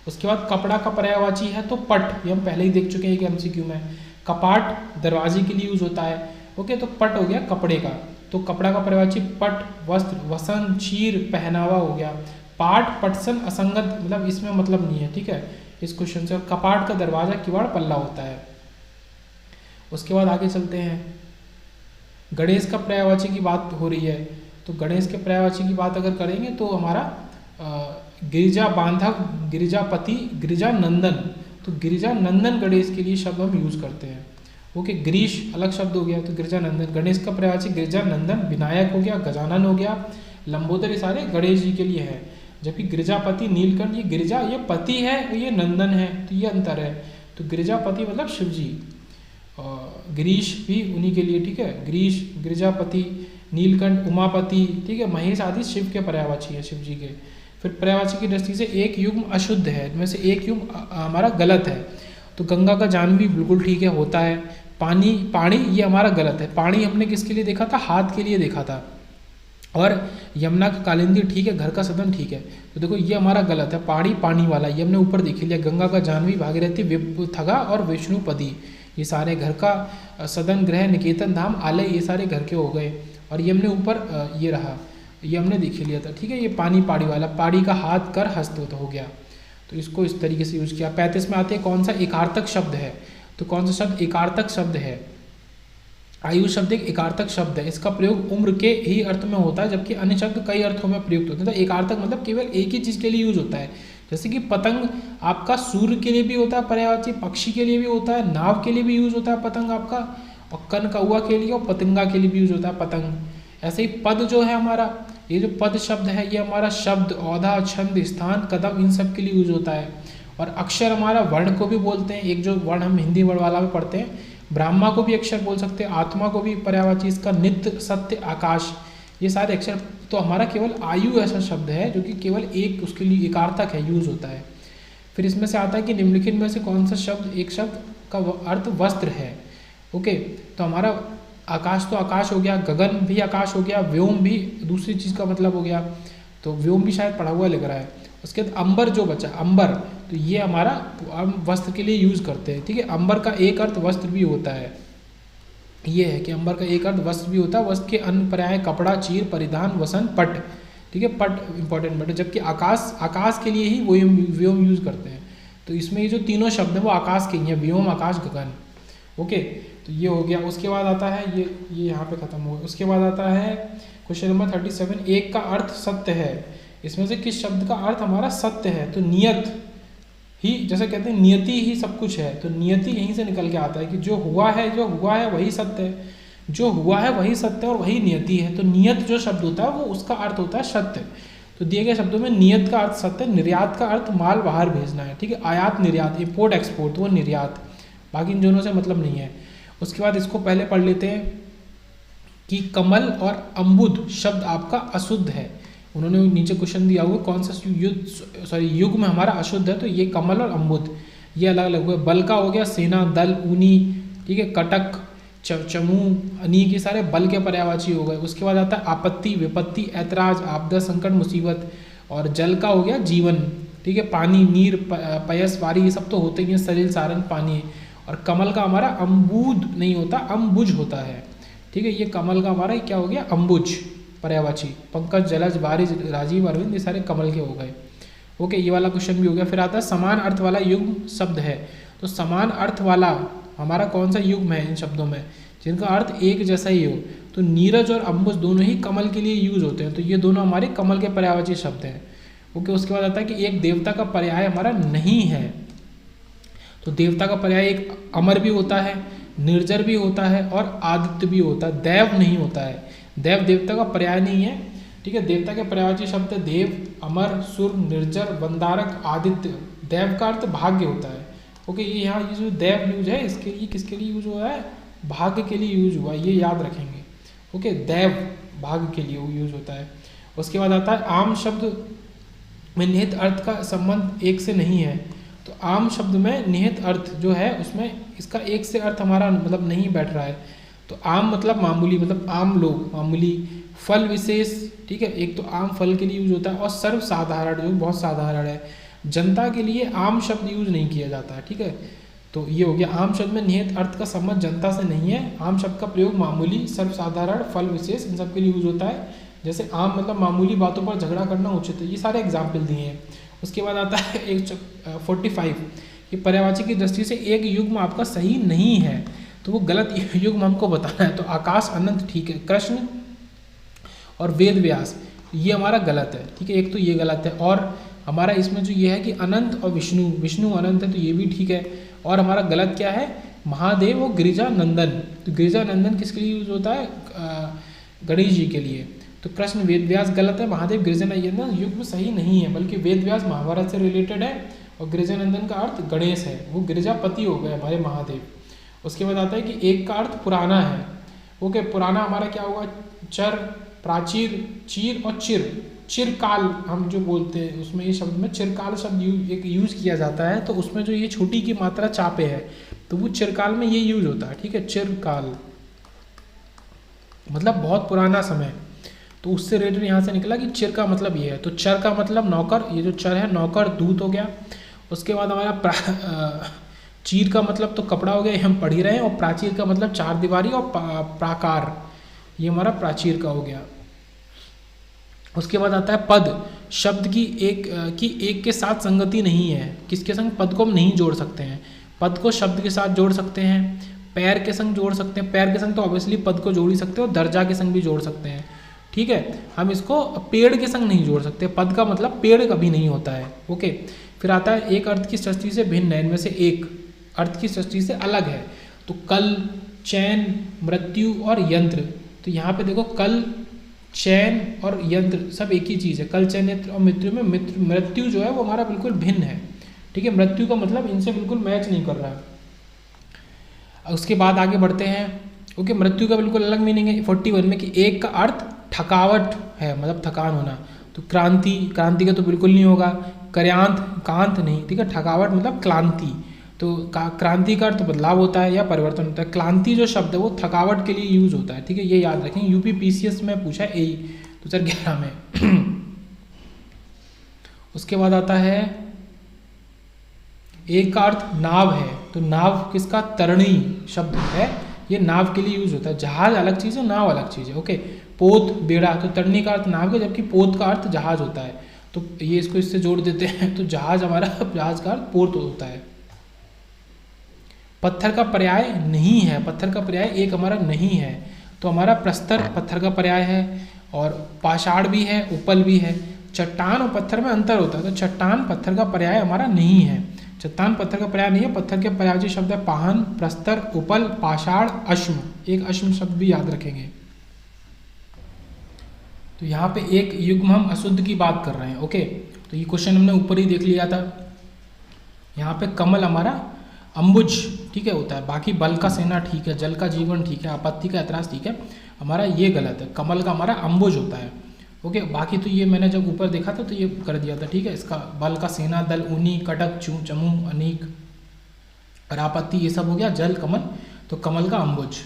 उसके बाद कपड़ा का पर्यायवाची है तो पट, ये हम पहले ही देख चुके हैं कि एमसीक्यू में। कपाट दरवाजे के लिए यूज होता है। ओके, तो पट हो गया कपड़े का। तो कपड़ा का पर्यायवाची पट, वस्त्र, वसन, चीर, पहनावा हो गया। पाट, पटसन, असंगत, मतलब इसमें मतलब नहीं है। ठीक है, इस क्वेश्चन से। और कपाट का दरवाजा, किवाड़, पल्ला होता है। उसके बाद आगे चलते हैं, गणेश का पर्यायवाची की बात हो रही है। तो गणेश के पर्यायवाची की बात अगर करेंगे तो हमारा गिरिजा बांधव, गिरिजापति, गिरिजा नंदन। तो गिरिजा नंदन गणेश के लिए शब्द हम यूज करते हैं। ओके, गिरीश अलग शब्द हो गया, तो गिरिजा नंदन। गणेश का पर्यायवाची गिरिजा नंदन। विनायक हो गया, गजानन हो गया, लंबोदर, ये सारे गणेश जी के लिए है। जबकि गिरिजापति, नीलकंठ, ये गिरिजा ये पति है, ये नंदन है, तो ये अंतर है। तो गिरिजापति मतलब शिव जी, गिरीश भी उन्हीं के लिए। ठीक है, गिरीश, गिरिजापति, नीलकंठ, उमापति। ठीक है, महेश आदि शिव के पर्यायवाची है, शिव जी के। फिर पर्यायवाची की दृष्टि से एक युग्म अशुद्ध है, इनमें से एक युग्म हमारा गलत है। तो गंगा का जाह्नवी बिल्कुल ठीक है, होता है। पानी, पानी ये हमारा गलत है। पानी हमने किसके लिए देखा था, हाथ के लिए देखा था। और यमुना का कालिंदी ठीक है, घर का सदन ठीक है। तो देखो ये हमारा गलत है, पानी, पानी वाला, ये हमने ऊपर देख लिया। गंगा का जाह्नवी, भागीरथी, विपथगा और विष्णुपदी, ये सारे घर का सदन, गृह, निकेतन, धाम, आलय, ये सारे घर के हो गए। और ये हमने ऊपर ये रहा, ये हमने देख लिया था। ठीक है, ये पानी, पाड़ी वाला, पाड़ी का हाथ, कर, हस्त हो गया। तो इसको इस तरीके से यूज किया। 35 में आते हैं कौन सा एकार्थक शब्द है। तो कौन सा शब्द एकार्थक शब्द है, आयु शब्द एक एकार्थक शब्द है। इसका प्रयोग उम्र के ही अर्थ में होता है, जबकि अन्य शब्द कई अर्थों में प्रयुक्त होते हैं। तो एकार्थक मतलब केवल एक ही चीज के लिए यूज होता है। जैसे कि पतंग आपका सूर्य के लिए भी होता है पर्यायवाची, पक्षी के लिए भी होता है, नाव के लिए भी यूज होता है पतंग आपका, और कन कौआ के लिए और पतंगा के लिए भी यूज होता है पतंग। ऐसे ही पद जो है हमारा, ये जो पद शब्द है ये हमारा शब्द, औधा, छंद, स्थान, कदम, इन सब के लिए यूज होता है। और अक्षर हमारा वर्ण को भी बोलते हैं, एक जो वर्ण हम हिंदी वर्ण वाला में पढ़ते हैं, ब्राह्मा को भी अक्षर बोल सकते हैं, आत्मा को भी पर्यायवाची इसका, नित्य, सत्य, आकाश, ये सारे अक्षर। तो हमारा केवल आयु ऐसा शब्द है जो कि केवल एक उसके लिए एकार्थक है, यूज होता है। फिर इसमें से आता है कि निम्नलिखित में से कौन सा शब्द, एक शब्द का अर्थ वस्त्र है। ओके, तो हमारा आकाश तो आकाश हो गया, गगन भी आकाश हो गया, व्योम भी दूसरी चीज़ का मतलब हो गया, तो व्योम भी शायद पढ़ा हुआ लग रहा है। उसके बाद अंबर जो बचा, अंबर, तो ये हमारा हम वस्त्र के लिए यूज करते हैं। ठीक है, अंबर का एक अर्थ वस्त्र भी होता है, ये है कि अंबर का एक अर्थ वस्त्र भी होता है। वस्त्र के अन्य पर्याय कपड़ा, चीर, परिधान, वसन, पट। ठीक है, पट इंपॉर्टेंट बट, जबकि आकाश, आकाश के लिए ही वो व्योम यूज करते हैं। तो इसमें ये जो तीनों शब्द हैं वो आकाश के ही हैं, व्योम, आकाश, गगन। ओके, तो ये हो गया। उसके बाद आता है ये यहाँ पे खत्म हो गया। उसके बाद आता है क्वेश्चन नंबर 37, एक का अर्थ सत्य है, इसमें से किस शब्द का अर्थ हमारा सत्य है? तो नियत ही, जैसे कहते हैं नियति ही सब कुछ है, तो नियति यहीं से निकल के आता है कि जो हुआ है वही सत्य है, जो हुआ है वही सत्य और वही नियति है। तो नियत जो शब्द होता है वो उसका अर्थ होता है सत्य। तो दिए गए शब्दों में नियत का अर्थ सत्य, निर्यात का अर्थ माल बाहर भेजना है, ठीक है, आयात निर्यात, इम्पोर्ट एक्सपोर्ट, वो निर्यात, बाकी इन दोनों से मतलब नहीं है। उसके बाद इसको पहले पढ़ लेते हैं कि कमल और अम्बुद शब्द आपका अशुद्ध है। उन्होंने नीचे क्वेश्चन दिया हुआ कौन सा युग में हमारा अशुद्ध है, तो ये कमल और अम्बुद ये अलग अलग हुए। बल का हो गया सेना, दल, ऊनी, ठीक है, कटक, चमू, अनीक, ये सारे बल के पर्यायवाची हो गए। उसके बाद आता है आपत्ति, विपत्ति, ऐतराज, आपदा, संकट, मुसीबत। और जल का हो गया जीवन, ठीक है, पानी, नीर, पयस, वारी, ये सब तो होते ही हैं, सलिल, सारन, पानी। और कमल का हमारा अम्बुद नहीं होता, अम्बुज होता है, ठीक है, ये कमल का हमारा क्या हो गया, अम्बुज पर्यायवाची। पंकज, जलज, बारिश, राजीव, अरविंद, ये सारे कमल के हो गए। ओके, ये वाला क्वेश्चन भी हो गया। फिर आता है समान अर्थ वाला युग्म शब्द है, तो समान अर्थ वाला हमारा कौन सा युग्म है इन शब्दों में जिनका अर्थ एक जैसा ही हो? तो नीरज और अम्बुज दोनों ही कमल के लिए यूज होते हैं, तो ये दोनों हमारे कमल के पर्यायवाची शब्द हैं। ओके, उसके बाद आता है कि एक देवता का पर्याय हमारा नहीं है, तो देवता का पर्याय एक अमर भी होता है, निर्जर भी होता है और आदित्य भी होता है, देव नहीं होता है। देव देवता का पर्याय नहीं है, ठीक है, देवता के पर्यायवाची शब्द देव, अमर, सुर, निर्जर, वंदारक, आदित्य। देव का अर्थ भाग्य होता है। ओके, ये यहाँ ये जो देव यूज है इसके लिए किसके लिए यूज हुआ है? भाग्य के लिए यूज हुआ है, ये याद रखेंगे। ओके, देव भाग्य के लिए यूज होता है। उसके बाद आता है आम शब्द में निहित अर्थ का संबंध एक से नहीं है, तो आम शब्द में निहित अर्थ जो है उसमें इसका एक से अर्थ हमारा मतलब नहीं बैठ रहा है। तो आम मतलब मामूली, मतलब आम लोग, मामूली। फल विशेष, ठीक है, एक तो आम फल के लिए यूज होता है, और सर्वसाधारण जो बहुत साधारण है। जनता के लिए आम शब्द यूज नहीं किया जाता है, ठीक है, तो ये हो गया। आम शब्द में निहित अर्थ का संबंध जनता से नहीं है। आम शब्द का प्रयोग मामूली, सर्वसाधारण, फल विशेष, इन सब के लिए यूज होता है। जैसे आम मतलब मामूली बातों पर झगड़ा करना उचित है, ये सारे एग्जाम्पल दिए हैं। उसके बाद आता है 45 कि पर्यायवाची की दृष्टि से एक युग्म आपका सही नहीं है, तो वो गलत युग्म हमको बताना है। तो आकाश, अनंत, ठीक है, कृष्ण और वेद व्यास ये हमारा गलत है, ठीक है, एक तो ये गलत है। और हमारा इसमें जो ये है कि अनंत और विष्णु, विष्णु अनंत है, तो ये भी ठीक है। और हमारा गलत क्या है? महादेव और गिरिजा नंदन, तो गिरिजा नंदन किसके लिए यूज होता है? गणेश जी के लिए। तो कृष्ण वेद व्यास गलत है, महादेव गिरिजा नंदन युग्म सही नहीं है, बल्कि वेद व्यास महाभारत से रिलेटेड है और गिरिजा नंदन का अर्थ गणेश है, वो गिरिजापति हो गए हमारे महादेव। उसके बाद आता है कि एक का अर्थ पुराना है। ओके, पुराना हमारा क्या होगा? चर, प्राचीर, चीर और चिर। चिरकाल हम जो बोलते हैं उसमें ये शब्द में चिरकाल शब्द एक यूज किया जाता है, तो उसमें जो ये छोटी की मात्रा चापे है तो वो चिरकाल में ये यूज होता है, ठीक है, चिरकाल मतलब बहुत पुराना समय। तो उससे रिलेटेड यहाँ से निकला कि चिर का मतलब ये है। तो चर का मतलब नौकर, ये जो चर है नौकर, दूत हो गया। उसके बाद हमारा चीर का मतलब तो कपड़ा हो गया, ये हम पढ़ ही रहे हैं। और प्राचीर का मतलब चार दीवारी और प्राकार, ये हमारा प्राचीर का हो गया। उसके बाद आता है पद, शब्द की एक के साथ संगति नहीं है। किसके संग? पद को हम नहीं जोड़ सकते हैं। पद को शब्द के साथ जोड़ सकते हैं, पैर के संग जोड़ सकते हैं, पैर के संग तो ऑब्वियसली पद को जोड़ ही सकते हैं, और दर्जा के संग भी जोड़ सकते हैं, ठीक है। हम इसको पेड़ के संग नहीं जोड़ सकते, पद का मतलब पेड़ कभी नहीं होता है। ओके, फिर आता है एक अर्थ की सृष्टि से भिन्न है, इनमें से एक अर्थ की सृष्टि से अलग है। तो कल, चैन, मृत्यु और यंत्र। तो यहाँ पे देखो कल, चैन और यंत्र सब एक ही चीज़ है। कल, चैन, यंत्र और मृत्यु में मृत्यु जो है वो हमारा बिल्कुल भिन्न है, ठीक है, मृत्यु का मतलब इनसे बिल्कुल मैच नहीं कर रहा है। उसके बाद आगे बढ़ते हैं। ओके, मृत्यु का बिल्कुल अलग मीनिंग है 41 में कि एक का अर्थ थकावट है, मतलब थकान होना। तो क्रांति, क्रांति का तो बिल्कुल नहीं होगा। कार्यांत, कांत नहीं, ठीक है, थकावट मतलब क्लांति। तो क्रांति का अर्थ बदलाव होता है या परिवर्तन होता है। क्लांति जो शब्द है वो थकावट के लिए यूज होता है, ठीक है, ये याद रखें। यूपीपीसीएस में पूछा है 2011 में। उसके बाद आता है एक का अर्थ नाव है। तो नाव किसका? तरणी शब्द है, ये नाव के लिए यूज होता है। जहाज अलग चीज़ है, नाव अलग चीज़ है। ओके, पोत, बेड़ा, तो तरणी का अर्थ नाव है, जबकि पोत का अर्थ जहाज होता है। तो ये इसको इससे जोड़ देते हैं, तो जहाज हमारा जहाज का अर्थ पोत होता है। पत्थर का पर्याय नहीं है, पत्थर का पर्याय एक हमारा नहीं है, तो हमारा प्रस्तर पत्थर का पर्याय है, और पाषाण भी है, उपल भी है। चट्टान और पत्थर में अंतर होता है, तो चट्टान पत्थर का पर्याय हमारा नहीं है, चट्टान पत्थर का पर्याय नहीं है। पत्थर के पर्यायवाची शब्द है पाहन, प्रस्तर, उपल, पाषाण, अश्म। एक अश्म शब्द भी याद रखेंगे। तो यहाँ पे एक युग्म हम अशुद्ध की बात कर रहे हैं। ओके, तो ये क्वेश्चन हमने ऊपर ही देख लिया था। यहाँ पे कमल हमारा अंबुज ठीक है होता है, बाकी बल का सेना ठीक है, जल का जीवन ठीक है, आपत्ति का ऐतराज ठीक है, हमारा ये गलत है, कमल का हमारा अंबुज होता है। ओके, बाकी तो ये मैंने जब ऊपर देखा था तो ये कर दिया था ठीक है। इसका बल का सेना, दल, ऊनी, कटक, चमू, अनीक और आपत्ति ये सब हो गया, जल, कमल, तो कमल का अंबुज।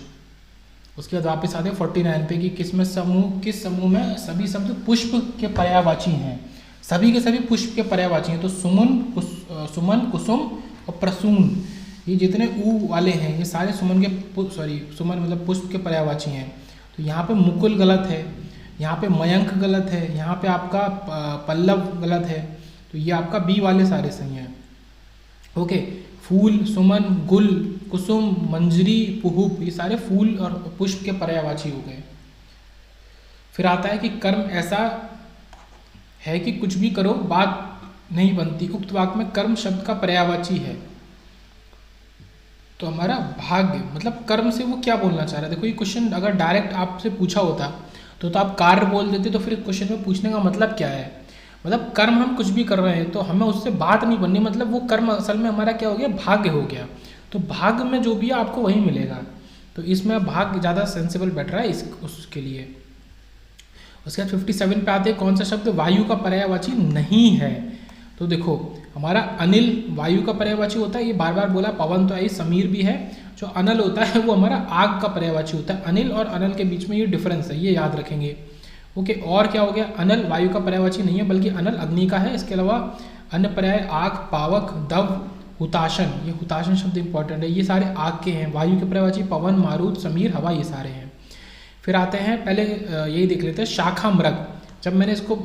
उसके बाद वापस आते हैं 49 पे कि किस समूह में सभी शब्द पुष्प के पर्यायवाची हैं। सभी के सभी पुष्प के पर्यायवाची हैं, तो सुमन, कुसुम और प्रसून, ये जितने ऊ वाले हैं ये सारे सुमन मतलब पुष्प के पर्यायवाची हैं। तो यहाँ पे मुकुल गलत है, यहाँ पे मयंक गलत है, यहाँ पे आपका पल्लव गलत है, तो ये आपका बी वाले सारे सही हैं। ओके, फूल, सुमन, गुल, कुसुम, मंजरी, पुहुप, ये सारे फूल और पुष्प के पर्यायवाची हो गए। फिर आता है कि कर्म ऐसा है कि कुछ भी करो बात नहीं बनती, उक्त वाक्य में कर्म शब्द का पर्यायवाची है। तो हमारा भाग्य मतलब कर्म से वो क्या बोलना चाह रहा है। देखो ये क्वेश्चन अगर डायरेक्ट आपसे पूछा होता तो आप कार्य बोल देते, तो फिर क्वेश्चन में पूछने का मतलब क्या है। मतलब कर्म हम कुछ भी कर रहे हैं तो हमें उससे बात नहीं बननी, मतलब वो कर्म असल में हमारा क्या हो गया, भाग्य हो गया। तो भाग्य में जो भी है आपको वही मिलेगा, तो इसमें भाग्य ज़्यादा सेंसिबल बैठ रहा है उसके लिए। उसके बाद 57 पे आते हैं, कौन सा शब्द वायु का पर्यायवाची नहीं है। तो देखो हमारा अनिल वायु का पर्यायवाची होता है, ये बार बार बोला, पवन तो आई, समीर भी है। जो अनल होता है वो हमारा आग का पर्यायवाची होता है। अनिल और अनल के बीच में ये डिफरेंस है, ये याद रखेंगे। ओके, और क्या हो गया, अनल वायु का पर्यायवाची नहीं है बल्कि अनल अग्नि का है। इसके अलावा अन्य पर्याय आग, पावक, दव, हुताशन, ये हुताशन शब्द इंपॉर्टेंट है, ये सारे आग के हैं। वायु के पर्यायवाची पवन, मारुत, समीर, हवा, ये सारे हैं। फिर आते हैं, पहले यही देख लेते हैं शाखा मृग। जब मैंने इसको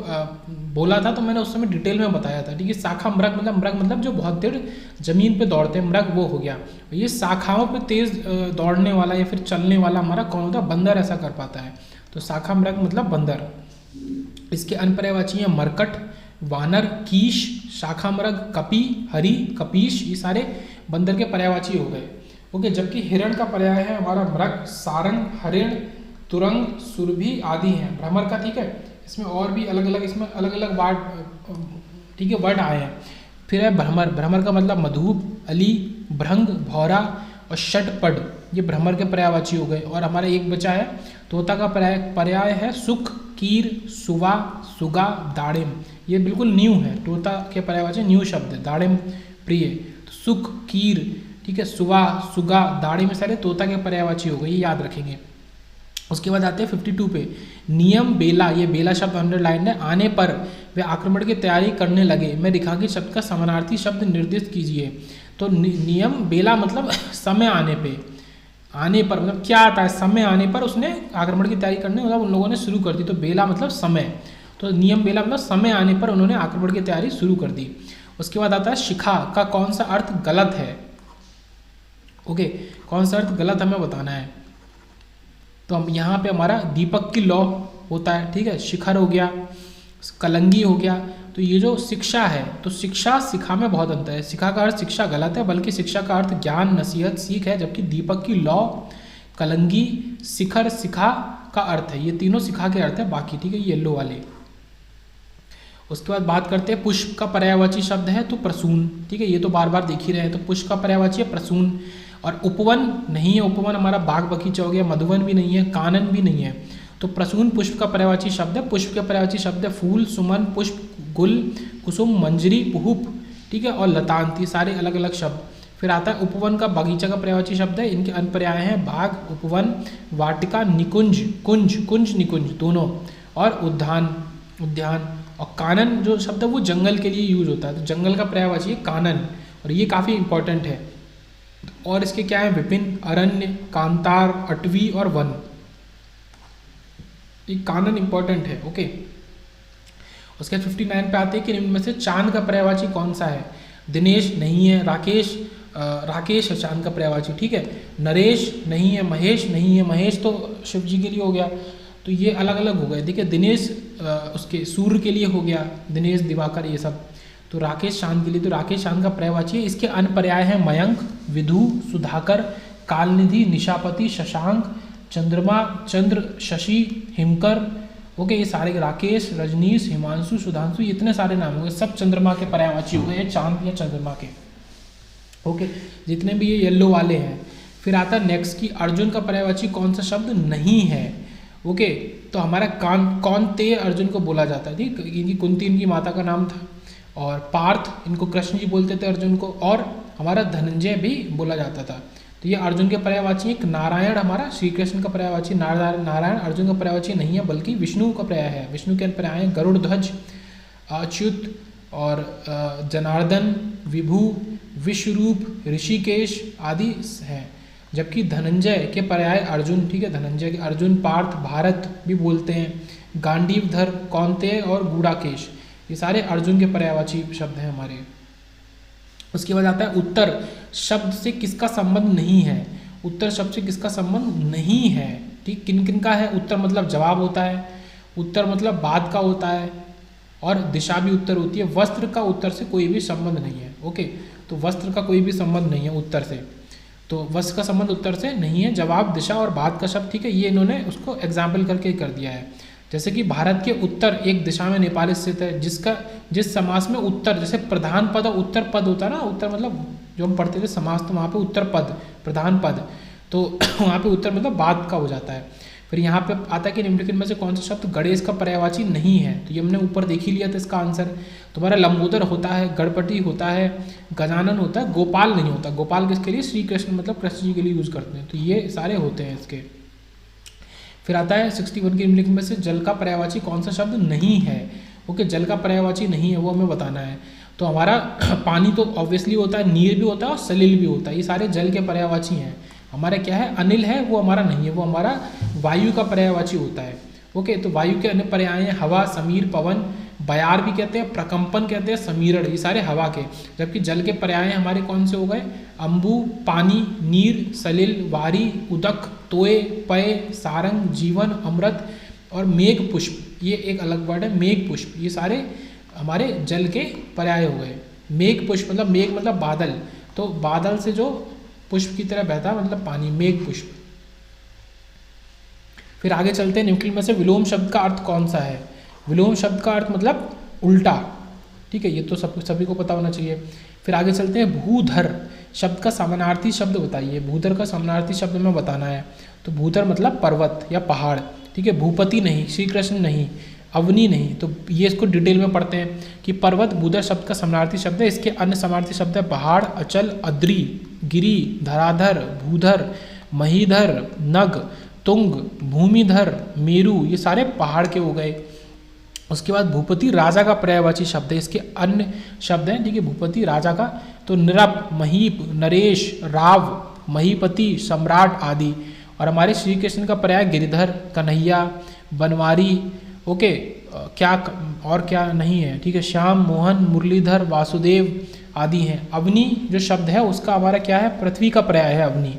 बोला था तो मैंने उस समय डिटेल में बताया था ठीक है। शाखा मृग मतलब जो बहुत देर जमीन पे दौड़ते हैं, मृग वो हो गया। ये शाखाओं पे तेज दौड़ने वाला या फिर चलने वाला हमारा कौन होता है, बंदर ऐसा कर पाता है। तो शाखा मृग मतलब बंदर। इसके अन्य पर्यायवाची हैं मरकट, वानर, कीश, शाखा मृग, कपी, हरि, कपीश, ये सारे बंदर के पर्यायवाची हो गए। ओके, जबकि हिरण का पर्याय है हमारा मृग, सारंग, हरिण, तुरंग, सुरभि आदि हैं। भ्रमर का ठीक है, इसमें और भी अलग अलग वर्ड ठीक है वर्ड आए हैं। फिर है भ्रमर, भ्रमर का मतलब मधुप, अली, भृंग, भौरा और षटपड, ये भ्रमर के पर्यायवाची हो गए। और हमारा एक बचा है तोता का पर्याय है सुख, कीर, सुवा, सुगा, दाड़िम, ये बिल्कुल न्यू है। तोता के पर्यायवाची न्यू शब्द है, दाड़िम प्रिय। तो सुख, कीर ठीक है, सुवा, सुगा, दाड़िम में सारे तोता के पर्यायवाची हो गए, ये याद रखेंगे। उसके बाद आते हैं 52 पे, नियम बेला, ये बेला शब्द अंडरलाइन है। आने पर वे आक्रमण की तैयारी करने लगे, मैं रेखांकित शब्द का समानार्थी शब्द निर्दिष्ट कीजिए। तो नियम बेला मतलब समय आने पे, आने पर मतलब क्या आता है, समय आने पर उसने आक्रमण की तैयारी करने मतलब उन लोगों ने शुरू कर दी। तो बेला मतलब समय, तो नियम बेला मतलब समय आने पर उन्होंने आक्रमण की तैयारी शुरू कर दी। उसके बाद आता है शिखा का कौन सा अर्थ गलत है। ओके, कौन सा अर्थ गलत हमें बताना है। तो हम यहाँ पे हमारा दीपक की लौ होता है ठीक है, शिखर हो गया, कलंगी हो गया। तो ये जो शिक्षा है, तो शिक्षा शिखा में बहुत अंतर है। शिखा का अर्थ शिक्षा गलत है, बल्कि शिक्षा का अर्थ ज्ञान, नसीहत, सीख है। जबकि दीपक की लौ, कलंगी, शिखर, शिखा का अर्थ है, ये तीनों शिखा के अर्थ है बाकी ठीक है, येलो वाले। उसके बाद बात करते हैं पुष्प का पर्यायवाची शब्द है तो प्रसून ठीक है, ये तो बार बार देख ही रहे हैं। तो पुष्प का पर्यायवाची है प्रसून। और उपवन नहीं है, उपवन हमारा बाग बगीचा हो गया। मधुवन भी नहीं है, कानन भी नहीं है। तो प्रसून पुष्प का पर्यायवाची शब्द है। पुष्प का पर्यायवाची शब्द है फूल, सुमन, पुष्प, गुल, कुसुम, मंजरी, पुहुप ठीक है, और लतांत, ये सारे अलग अलग शब्द। फिर आता है उपवन का बगीचा का पर्यायवाची शब्द है। इनके अन्य पर्याय हैं बाग, उपवन, वाटिका, निकुंज, कुंज, निकुंज दोनों, और उद्यान। और कानन जो शब्द है वो जंगल के लिए यूज होता है, तो जंगल का पर्यायवाची है कानन, और ये काफ़ी इंपॉर्टेंट है। और इसके क्या है, विपिन, अरण्य, कांतार, अटवी और वन, ये कानन इंपॉर्टेंट है। ओके, उसके 59 पे आते हैं कि इनमें से चांद का पर्यायवाची कौन सा है। दिनेश नहीं है, राकेश राकेश है चांद का पर्यायवाची, ठीक है। नरेश नहीं है, महेश नहीं है, महेश तो शिव जी के लिए हो गया, तो ये अलग अलग हो गए, ठीक है। दिनेश उसके सूर्य के लिए हो गया, दिनेश दिवाकर ये सब। तो राकेश चांद के लिए, तो राकेश चांद का पर्यायवाची है। इसके अन्य पर्याय हैं मयंक, विधु, सुधाकर, कालनिधि, निशापति, शशांक, चंद्रमा, चंद्र, शशि, हिमकर। ओके, ये सारे राकेश, रजनीश, हिमांशु, सुधांशु, इतने सारे नाम हो गए, सब चंद्रमा के पर्यायवाची हो गए, चांद या चंद्रमा के। ओके, जितने भी ये येलो वाले हैं। फिर आता है नेक्स्ट की अर्जुन का पर्यायवाची कौन सा शब्द नहीं है। ओके, तो हमारा कौनते अर्जुन को बोला जाता है, ठीक। इनकी कुंती इनकी माता का नाम था, और पार्थ इनको कृष्ण जी बोलते थे अर्जुन को, और हमारा धनंजय भी बोला जाता था। तो ये अर्जुन के पर्यायवाची। एक नारायण हमारा श्री कृष्ण का पर्यायवाची, नारायण अर्जुन का पर्यायवाची नहीं है, बल्कि विष्णु का पर्याय है। विष्णु के पर्याय है गरुड़ ध्वज, अच्युत और जनार्दन, विभु, विश्वरूप, ऋषिकेश आदि हैं। जबकि धनंजय के पर्याय अर्जुन, ठीक है, धनंजय के अर्जुन, पार्थ, भारत भी बोलते हैं, गांडीवधर, कौंतेय और गूढ़ाकेश, ये सारे अर्जुन के पर्यायवाची शब्द हैं हमारे। उसके बाद आता है उत्तर शब्द से किसका संबंध नहीं है। उत्तर शब्द से किसका संबंध नहीं है, ठीक। किन किन का है। उत्तर मतलब जवाब होता है, उत्तर मतलब बाद का होता है, और दिशा भी उत्तर होती है। वस्त्र का उत्तर से कोई भी संबंध नहीं है। ओके, तो वस्त्र का कोई भी संबंध नहीं है उत्तर से, तो वस्त्र का संबंध उत्तर से नहीं है। जवाब, दिशा और बाद का शब्द, ठीक है, ये इन्होंने उसको एग्जाम्पल करके कर दिया है। जैसे कि भारत के उत्तर एक दिशा में नेपाल स्थित है, जिस समास में उत्तर, जैसे प्रधान पद और उत्तर पद होता है ना, उत्तर मतलब जो हम पढ़ते थे समास, तो वहाँ पे उत्तर पद प्रधान पद, तो वहाँ पे उत्तर मतलब बाद का हो जाता है। फिर यहाँ पे आता है कि निम्नलिखित में से कौन सा शब्द गणेश का पर्यायवाची नहीं है। तो ये हमने ऊपर देख ही लिया था इसका आंसर। तुम्हारा लंबोदर होता है, गणपति होता है, गजानन होता है, गोपाल नहीं होता। गोपाल किसके लिए, श्री कृष्ण मतलब कृष्ण जी के लिए यूज करते हैं। तो ये सारे होते हैं इसके। फिर आता है 61 के निम्नलिखित में से जल का पर्यायवाची कौन सा शब्द नहीं है। ओके, जल का पर्यायवाची नहीं है, वो हमें बताना है। तो हमारा पानी तो ऑब्वियसली होता है, नीर भी होता है और सलिल भी होता है, ये सारे जल के पर्यायवाची हैं। हमारा क्या है, अनिल है, वो हमारा नहीं है, वो हमारा वायु का पर्यायवाची होता है। ओके, तो वायु के अन्य पर्याय हैं हवा, समीर, पवन, बयार भी कहते हैं, प्रकंपन कहते हैं, समीरण, ये सारे हवा के। जबकि जल के पर्याय हमारे कौन से हो गए, अंबु, पानी, नीर, सलिल, वारी, उदक, तोय, पय, सारंग, जीवन, अमृत और मेघ पुष्प। ये एक अलग वर्ड है, मेघ पुष्प, ये सारे हमारे जल के पर्याय हो गए। मेघ पुष्प मतलब, मेघ मतलब बादल, तो बादल से जो पुष्प की तरह बहता मतलब पानी, मेघ पुष्प। फिर आगे चलते हैं, निम्नलिखित में से विलोम शब्द का अर्थ कौन सा है। विलोम शब्द का अर्थ मतलब उल्टा, ठीक है, ये तो सभी को पता होना चाहिए। फिर आगे चलते हैं, भूधर शब्द का समानार्थी शब्द बताइए। भूधर का समानार्थी शब्द में बताना है। तो भूधर मतलब पर्वत या पहाड़, ठीक है। भूपति नहीं, श्री कृष्ण नहीं, अवनी नहीं। तो ये इसको डिटेल में पढ़ते हैं कि पर्वत भूधर शब्द का समानार्थी शब्द है। इसके अन्य समानार्थी शब्द है पहाड़, अचल, अद्री, गिरी, धराधर, भूधर, महीधर, नग, तुंग, भूमिधर, मेरु, ये सारे पहाड़ के हो गए। उसके बाद भूपति राजा का पर्यायवाची शब्द है। इसके अन्य शब्द हैं, ठीक है, भूपति राजा का, तो निरप, महीप, नरेश, राव, महीपति, सम्राट आदि। और हमारे श्री कृष्ण का पर्याय गिरिधर, कन्हैया, बनवारी, ओके, क्या और क्या नहीं है, ठीक है, श्याम, मोहन, मुरलीधर, वासुदेव आदि हैं। अवनी जो शब्द है उसका हमारा क्या है, पृथ्वी का पर्याय है अवनी।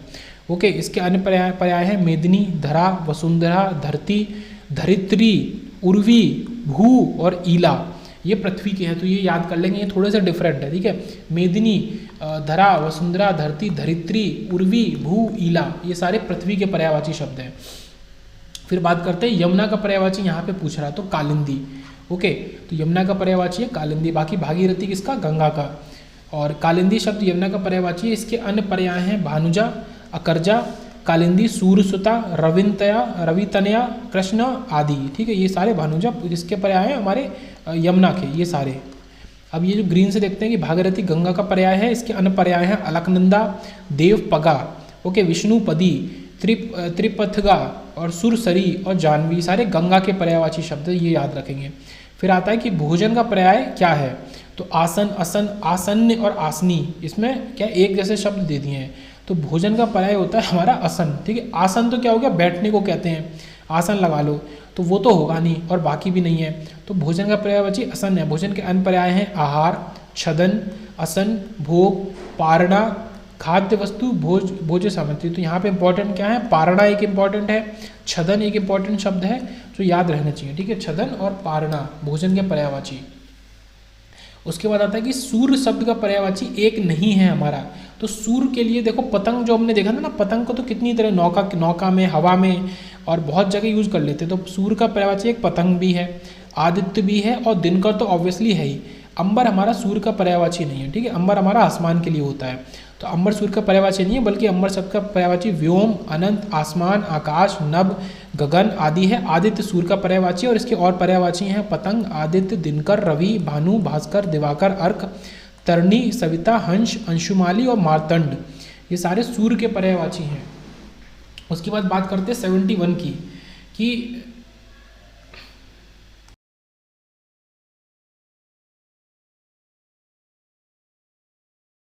ओके, इसके अन्य पर्याय है मेदिनी, धरा, वसुंधरा, धरती, धरित्री, उर्वी, भू और ईला, ये पृथ्वी के हैं। तो ये याद कर लेंगे, ये थोड़े से डिफरेंट है, ठीक है। मेदिनी, धरा, वसुंधरा, धरती, धरित्री, उर्वी, भू, ईला, ये सारे पृथ्वी के पर्यायवाची शब्द हैं। फिर बात करते हैं यमुना का पर्यायवाची, यहाँ पे पूछ रहा है, तो कालिंदी। ओके, तो यमुना का पर्यायवाची है कालिंदी। बाकी भागीरथी किसका, गंगा का। और कालिंदी शब्द यमुना का पर्यायवाची है। इसके अन्य पर्याय हैं भानुजा, अकरजा, कालिंदी, सूरसुता, रविंतया, रवितनया, कृष्ण आदि, ठीक है। ये सारे भानुजा इसके पर्याय हैं हमारे यमुना के, ये सारे। अब ये जो ग्रीन से देखते हैं कि भागीरथी गंगा का पर्याय है। इसके अन्य पर्याय हैं अलकनंदा, देवपगा, ओके, विष्णुपदी, त्रिपथगा और सुरसरी और जानवी, सारे गंगा के पर्यायवाची शब्द, ये याद रखेंगे। फिर आता है कि भोजन का पर्याय क्या है। तो आसन, असन, आसन्य और आसनी, इसमें क्या एक जैसे शब्द दे दिए हैं। तो भोजन का पर्याय होता है हमारा असन, ठीक है। आसन तो क्या हो गया, बैठने को कहते हैं, आसन लगा लो, तो वो तो होगा नहीं और बाकी भी नहीं है। तो भोजन का पर्यायवाची असन है। भोजन के अन्य पर्याय हैं आहार, छदन, असन, भोग, पारणा, खाद्य वस्तु, भोज्य सामग्री। तो यहाँ पे इंपॉर्टेंट क्या है, पारणा एक इंपॉर्टेंट है, छदन एक इंपॉर्टेंट शब्द है जो याद रहना चाहिए, ठीक है, छदन और पारणा भोजन के पर्यायवाची। उसके बाद आता है कि सूर्य शब्द का पर्यायवाची एक नहीं है हमारा। तो सूर्य के लिए देखो, पतंग जो हमने देखा था ना, पतंग को तो कितनी तरह नौका में, हवा में और बहुत जगह यूज कर लेते हैं। तो सूर्य का पर्यायवाची एक पतंग भी है, आदित्य भी है और दिनकर तो ऑब्वियसली है ही। अंबर हमारा सूर्य का पर्यायवाची नहीं है, ठीक है, अंबर हमारा आसमान के लिए होता है। तो अंबर सूर्य का पर्यायवाची नहीं है, बल्कि अंबर शब्द का पर्यायवाची व्योम, अनंत, आसमान, आकाश, नभ, गगन आदि है। आदित्य सूर्य का पर्यायवाची और इसके और पर्यायवाची हैं पतंग, आदित्य, दिनकर, रवि, भानु, भास्कर, दिवाकर, अर्क, तरणी, सविता, हंस, अंशुमाली और मार्तंड, ये सारे सूर्य के पर्यायवाची हैं। उसके बाद बात करते हैं 71 की, कि